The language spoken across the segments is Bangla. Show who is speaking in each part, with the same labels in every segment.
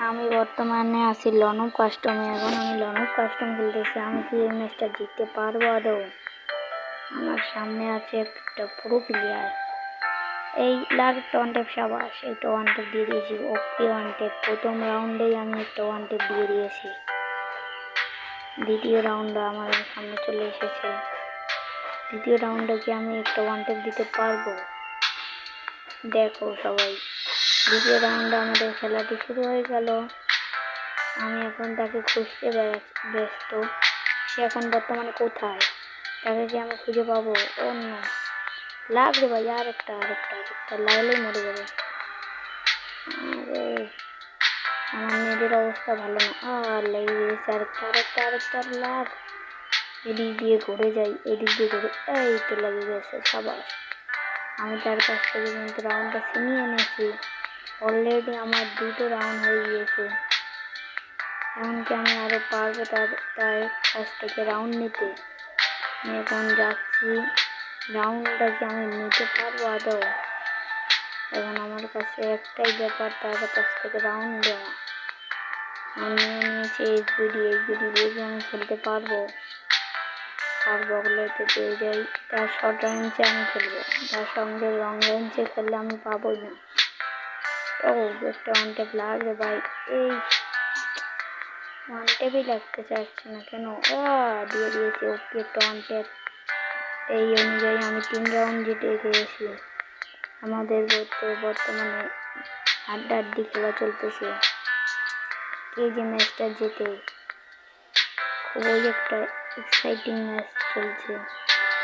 Speaker 1: আমি বর্তমানে আছি লনব কাস্টমে। এখন আমি লনব কাস্টম খেলতেছি। আমি কি এই ম্যাচটা জিততে পারবো আদৌ? আমার সামনে আছে একটা পুরো প্লেয়ার। এই লাগ ওয়ান টেপ, সাবাস, একটা ওয়ান টেপ দিয়ে দিয়েছি। ওকে ওয়ান টেপ, প্রথম রাউন্ডেই আমি একটা ওয়ান টেপ দিয়ে দিয়েছি। দ্বিতীয় রাউন্ডে আমার সামনে চলে এসেছে। দ্বিতীয় রাউন্ডে কি আমি একটা ওয়ান টেপ দিতে পারবো? দেখো সবাই, দ্বিতীয় রাউন্ডে আমাদের খেলাটি শুরু হয়ে গেল। আমি এখন তাকে খুঁজতে ব্যস্ত। সে এখন বর্তমানে কোথায়? তাকে কি আমি খুঁজে পাবো? অন্য লাগবে ভাই, আরেকটা লাগলেই মরে যাবে। আরে আমার মেয়েদের অবস্থা ভালো না। আর লেগে গেছে আরেকটা লাগ। এদিক দিয়ে ঘুরে যাই, এদিক দিয়ে ঘুরে, এই তো লেগে গেছে, সাবাস। আমি তার কাছ থেকে কিন্তু রাউন্ডটা ছিনিয়ে এনেছি। অলরেডি আমার দুটো রাউন্ড হয়ে গিয়েছে। এমনকি আমি আরও পারবো তার কাছ থেকে রাউন্ড নিতে। আমি এখন যাচ্ছি, রাউন্ডটা কি আমি নিতে পারবো আদৌ? এখন আমার কাছে একটাই ব্যাপার, তার কাছ থেকে রাউন্ড দেওয়া। আমি নিয়েছি এইচবিডি দিয়ে কি আমি খেলতে পারবো? বলে তো পেয়ে যাই। তার শর্ট রেঞ্জে আমি খেলবো, তার সঙ্গে লং রেঞ্জে খেললে আমি পাবোই না। ও একটা ওয়ান টেপ লাগবে ভাই। এই ওয়ান টেপই লাগতে চাচ্ছে না কেন? দিয়ে দিয়েছি ওকে একটা ওয়ান টেপ। এই অনুযায়ী আমি 3 রাউন্ড জিতে গিয়েছি। আমাদের বর্তমানে হাড্ডাহাড্ডি খেলা চলতেছে। এই যে ম্যাচটা জেতে, খুবই একটা এক্সাইটিং ম্যাচ চলছে।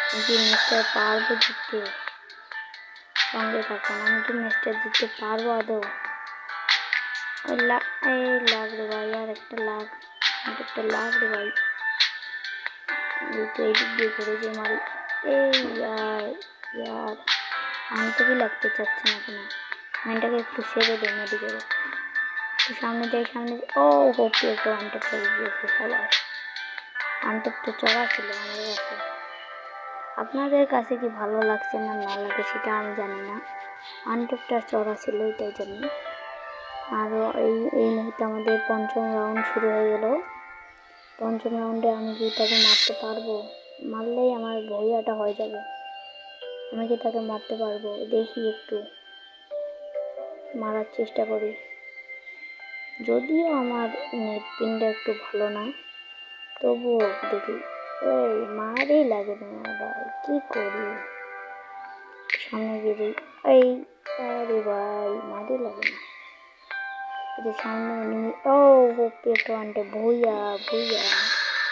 Speaker 1: আমি কি ম্যাচটা পারবো জিততে? সঙ্গে থাকুন। আমি কি ম্যাচটা জিততে পারবো আদৌ? এই লাগ রে ভাই, আর একটা লাগ রে ভাই। এই তো এদিক দিয়ে ঘুরে যে মারি। এই ইয়ার আমি তো কি লাগতে চাচ্ছে না কেন? মাইন্ডটাকে একটু সেরে দেয় মেডি করে। একটু সামনে যাই। ও হোপি একটা ওয়ান টেপ লেগে গিয়েছে, সবাই। ওয়ান টেপ তো চড়া ছিল আমার কাছে। আপনাদের কাছে কি ভালো লাগছে না লাগে সেটা আমি জানি না। ওয়ান টেপটা চড়া ছিল, এটাই জানি। আরও এই মুহূর্তে আমাদের পঞ্চম রাউন্ড শুরু হয়ে গেল। পঞ্চম রাউন্ডে আমি কি তাকে মারতে পারবো? মারলেই আমার ভইয়াটা হয়ে যাবে। আমি কি তাকে মারতে পারবো? দেখি, একটু মারার চেষ্টা করি। যদিও আমার নেট পিনটা একটু ভালো না, তবুও দেখি। এই মারই লাগে না ভাই, কি করি? সামনে গিয়ে এই, আরে ভাই মারই লাগে না। সামনে ও হোপি একটা ওয়ান টেপ, ভুইয়া।